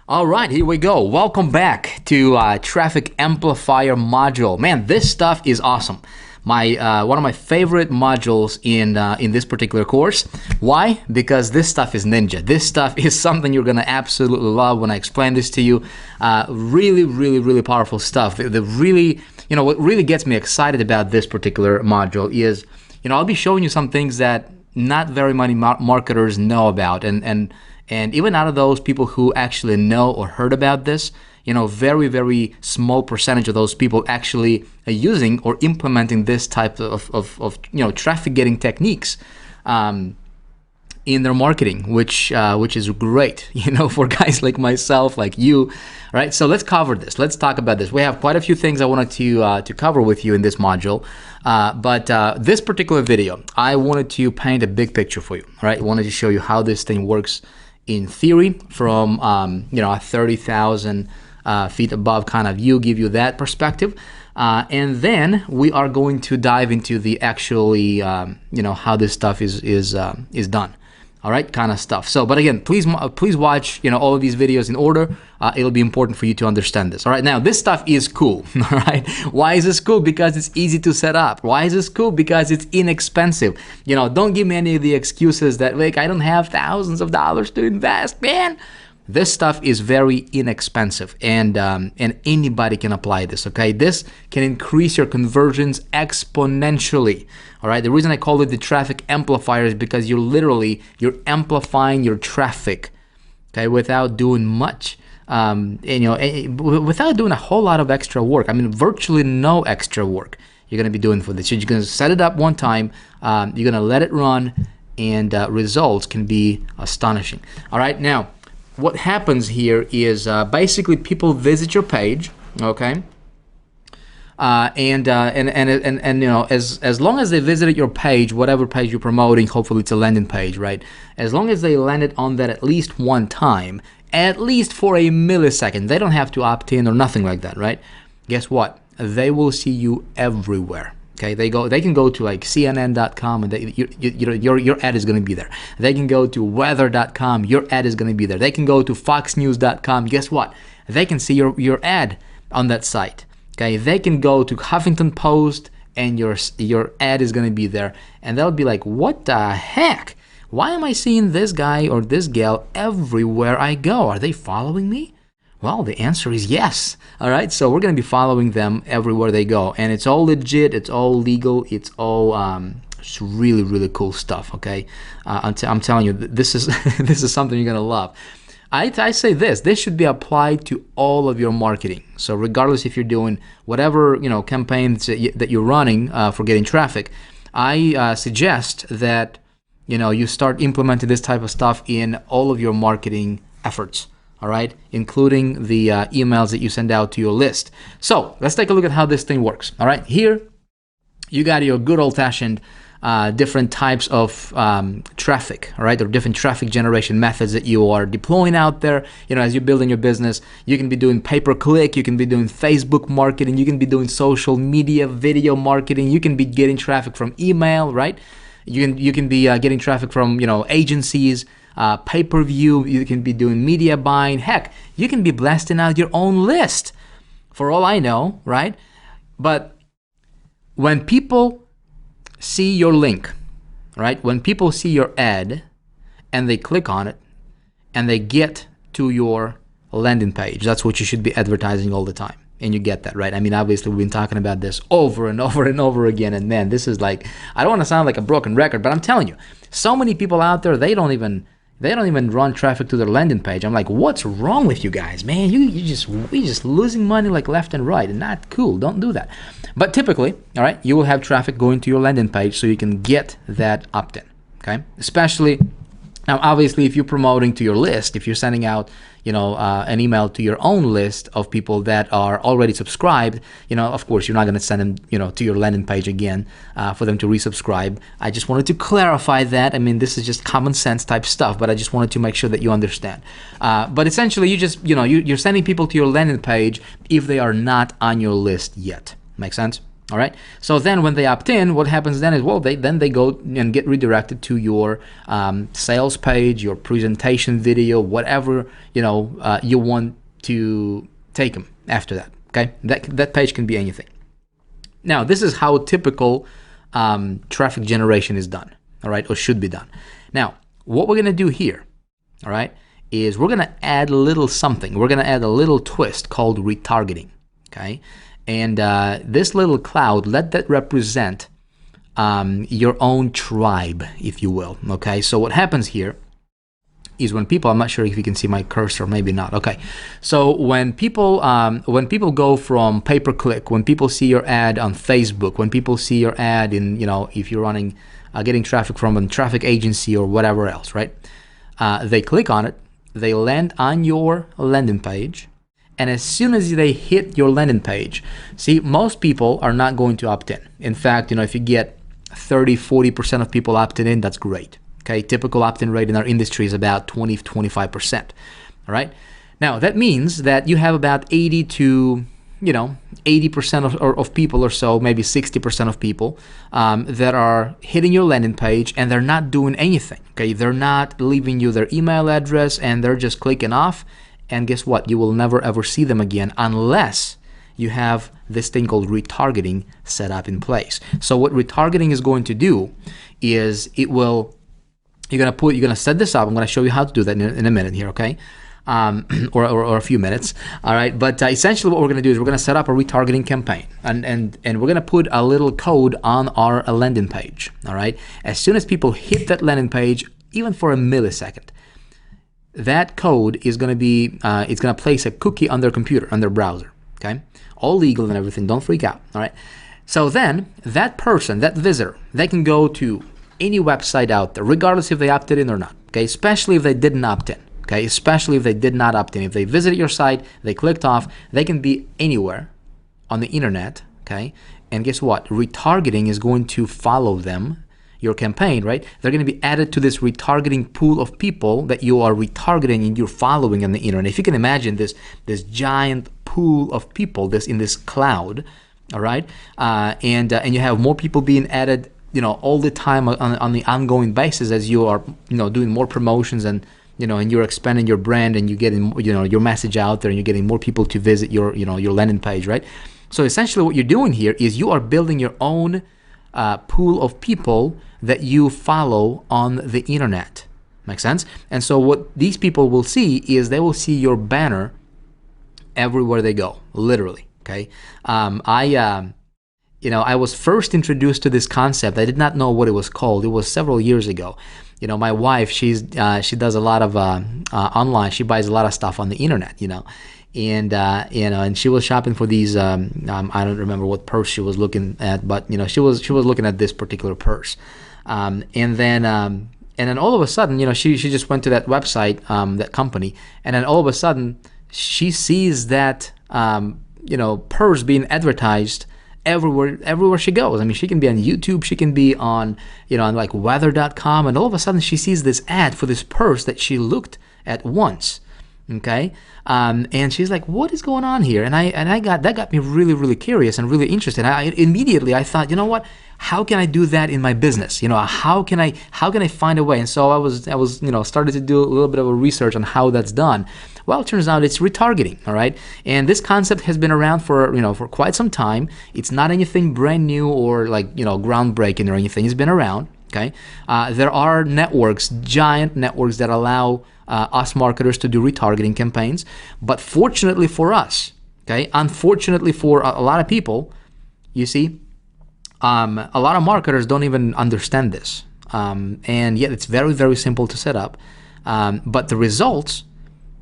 All right, here we go. Welcome back to Traffic Amplifier module. Man, this stuff is awesome. One of my favorite modules in this particular course. Why? Because this stuff is ninja. This stuff is something you're gonna absolutely love when I explain this to you. Really powerful stuff. What really gets me excited about this particular module is, I'll be showing you some things that not very many marketers know about, and even out of those people who actually know or heard about this, very small percentage of those people actually are using or implementing this type of traffic getting techniques in their marketing, which is great, for guys like myself, like you, right? So let's cover this. Let's talk about this. We have quite a few things I wanted to cover with you in this module, but this particular video, I wanted to paint a big picture for you, right? I wanted to show you how this thing works in theory from a 30,000 feet above kind of view, give you that perspective, and then we are going to dive into the actually how this stuff is done. All right, kind of stuff. So, but again, please watch all of these videos in order. It'll be important for you to understand this. All right, now this stuff is cool. All right, why is this cool? Because it's easy to set up. Why is this cool? Because it's inexpensive. Don't give me any of the excuses that like I don't have thousands of dollars to invest, man. This stuff is very inexpensive, and anybody can apply this, okay? This can increase your conversions exponentially, all right? The reason I call it the traffic amplifier is because you're amplifying your traffic, okay, without doing much, without doing a whole lot of extra work. I mean, virtually no extra work you're gonna be doing for this. You're gonna set it up one time, you're gonna let it run, and results can be astonishing, all right? Now, what happens here is basically people visit your page, okay, and as long as they visited your page, whatever page you're promoting, hopefully it's a landing page, right? As long as they landed on that at least one time, at least for a millisecond, they don't have to opt in or nothing like that, right? Guess what? They will see you everywhere. Okay, they can go to like CNN.com and your ad is going to be there. They can go to weather.com, your ad is going to be there. They can go to foxnews.com. Guess what? They can see your ad on that site. Okay, they can go to Huffington Post and your ad is going to be there, and they'll be like, what the heck? Why am I seeing this guy or this gal everywhere I go? Are they following me? Well, the answer is yes. All right, so we're going to be following them everywhere they go, and it's all legit, it's all legal, it's all it's really cool stuff. Okay, I'm telling you, this is this is something you're going to love. I say this should be applied to all of your marketing. So regardless if you're doing whatever campaigns that you're running for getting traffic, I suggest that you start implementing this type of stuff in all of your marketing efforts. All right, including the emails that you send out to your list. So let's take a look at how this thing works. All right, here you got your good old-fashioned different types of traffic, all right, or different traffic generation methods that you are deploying out there. As you're building your business, you can be doing pay-per-click, you can be doing Facebook marketing, you can be doing social media, video marketing, you can be getting traffic from email, right? You can be getting traffic from agencies. Pay-per-view, you can be doing media buying. Heck, you can be blasting out your own list, for all I know, right? But when people see your link, right? When people see your ad and they click on it and they get to your landing page, that's what you should be advertising all the time. And you get that, right? I mean, obviously, we've been talking about this over and over and over again. And man, this is like, I don't want to sound like a broken record, but I'm telling you, so many people out there, they don't even run traffic to their landing page. I'm like, what's wrong with you guys, man? You're just losing money like left and right, and not cool. Don't do that. But typically, all right, you will have traffic going to your landing page so you can get that opt-in, okay? Especially now, obviously, if you're promoting to your list, if you're sending out, an email to your own list of people that are already subscribed, of course, you're not going to send them, to your landing page again for them to resubscribe. I just wanted to clarify that. I mean, this is just common sense type stuff, but I just wanted to make sure that you understand. But essentially, you just, you're sending people to your landing page if they are not on your list yet. Make sense? All right. So then when they opt in, what happens then is, well, they go and get redirected to your sales page, your presentation video, whatever you want to take them after that. Okay. That page can be anything. Now, this is how typical traffic generation is done. All right, or should be done. Now, what we're gonna do here, all right, is we're gonna add a little something. We're gonna add a little twist called retargeting. Okay. And this little cloud, let that represent your own tribe, if you will. Okay, so what happens here is when people, I'm not sure if you can see my cursor, maybe not. Okay, so when people go from pay-per-click, when people see your ad on Facebook, when people see your ad in, if you're running, getting traffic from a traffic agency or whatever else, right? They click on it, they land on your landing page. And as soon as they hit your landing page, see, most people are not going to opt in. In fact, if you get 30–40% of people opted in, that's great. Okay, typical opt-in rate in our industry is about 20–25%. All right. Now that means that you have about 80 to 80% of people or so, maybe 60% of people that are hitting your landing page and they're not doing anything. Okay, they're not leaving you their email address and they're just clicking off. And guess what? You will never ever see them again unless you have this thing called retargeting set up in place. So what retargeting is going to do is you're gonna set this up. I'm gonna show you how to do that in a minute here, okay? Or a few minutes, all right? But essentially what we're gonna do is we're gonna set up a retargeting campaign and we're gonna put a little code on our landing page, all right? As soon as people hit that landing page, even for a millisecond, that code is going to be, it's going to place a cookie on their computer, on their browser, okay? All legal and everything, don't freak out, all right? So then that person, that visitor, they can go to any website out there, regardless if they opted in or not, okay? Especially if they didn't opt in, okay? Especially if they did not opt in. If they visited your site, they clicked off, they can be anywhere on the internet, okay? And guess what? Retargeting is going to follow them, your campaign, right? They're going to be added to this retargeting pool of people that you are retargeting and you're following on the internet. If you can imagine this giant pool of people in this cloud, all right, and you have more people being added, all the time on the ongoing basis as you are, doing more promotions and and you're expanding your brand and you're getting your message out there and you're getting more people to visit your your landing page, right? So essentially, what you're doing here is you are building your own pool of people that you follow on the internet. Make sense? And so what these people will see is they will see your banner everywhere they go, literally. Okay. I was first introduced to this concept. I did not know what it was called. It was several years ago. My wife, she does a lot of online. She buys a lot of stuff on the internet. And she was shopping for these. I don't remember what purse she was looking at, but she was looking at this particular purse. And then all of a sudden, she just went to that website, that company, and then all of a sudden she sees that purse being advertised everywhere she goes. I mean, she can be on YouTube, she can be on on like weather.com, and all of a sudden she sees this ad for this purse that she looked at once. Okay, and she's like, "What is going on here?" And that got me really, really curious and really interested. Immediately I thought, you know what? How can I do that in my business? How can I find a way? And so I was started to do a little bit of a research on how that's done. Well, it turns out it's retargeting. All right, and this concept has been around for for quite some time. It's not anything brand new or like groundbreaking or anything. It's been around. Okay, there are networks, giant networks that allow us marketers to do retargeting campaigns. But fortunately for us, okay, unfortunately for a lot of people, you see, a lot of marketers don't even understand this. And yet it's very, very simple to set up. But the results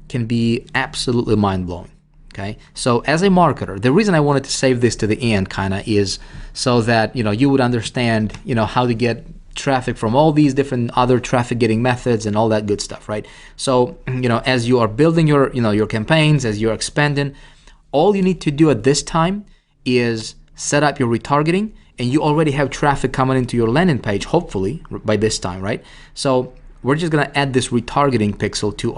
can be absolutely mind-blowing. Okay, so as a marketer, the reason I wanted to save this to the end is so that you would understand how to get traffic from all these different other traffic getting methods and all that good stuff, right? So as you are building your your campaigns, as you're expanding, all you need to do at this time is set up your retargeting, and you already have traffic coming into your landing page, hopefully by this time, right? So we're just gonna add this retargeting pixel to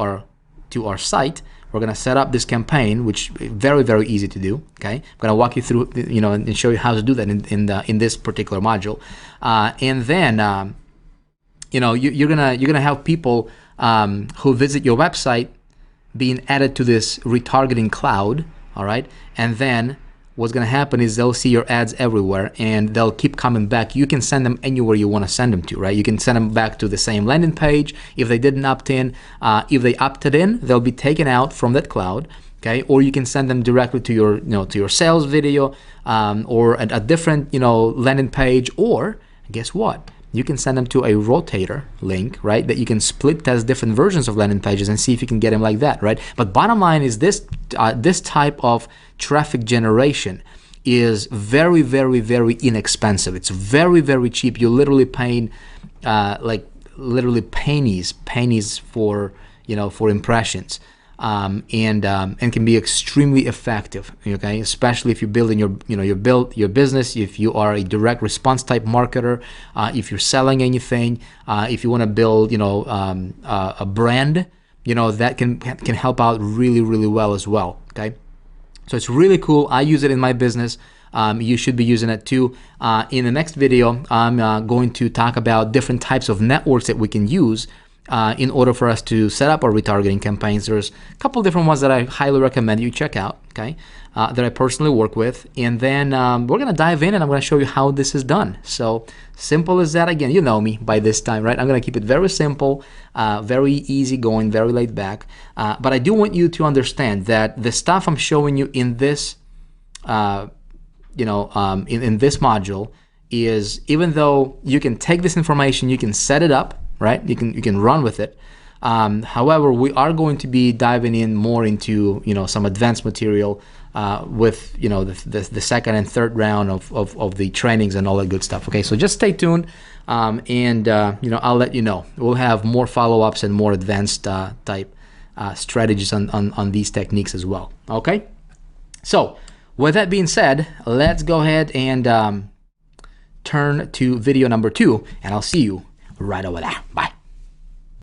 our site. we're gonna set up this campaign, which is very, very easy to do. Okay, I'm gonna walk you through, you know, and show you how to do that in this particular module, and then you know, you're gonna have people who visit your website being added to this retargeting cloud. All right, and then what's going to happen is they'll see your ads everywhere and they'll keep coming back. You can send them anywhere you want to send them to, right? You can send them back to the same landing page if they didn't opt in. If they opted in, they'll be taken out from that cloud, okay? Or you can send them directly to your, you know, to your sales video, or a different, you know, landing page. Or guess what? You can send them to a rotator link, right? That you can split test different versions of landing pages and see if you can get them like that, right? But bottom line is this type of traffic generation is very, very, very inexpensive. It's very, very cheap. You're literally paying like literally pennies for, you know, for impressions. And can be extremely effective, okay? Especially if you're building your business, if you are a direct response type marketer, if you're selling anything, if you want to build, you know, a brand, you know, that can help out really, really well as well, okay? So it's really cool. I use it in my business. You should be using it too. In the next video, I'm going to talk about different types of networks that we can use in order for us to set up our retargeting campaigns. There's a couple different ones that I highly recommend you check out, okay, that I personally work with. And then we're going to dive in and I'm going to show you how this is done. So simple as that. Again, you know me by this time, right? I'm going to keep it very simple, very easy going, very laid back. But I do want you to understand that the stuff I'm showing you in this, you know, in this module is, even though you can take this information, you can set it up, right? You can run with it. However, we are going to be diving in more into, you know, some advanced material with, you know, the second and third round of the trainings and all that good stuff. Okay, so just stay tuned, and you know, I'll let you know. We'll have more follow-ups and more advanced type strategies on these techniques as well. Okay, so with that being said, let's go ahead and turn to video number 2, and I'll see you right over there. Bye.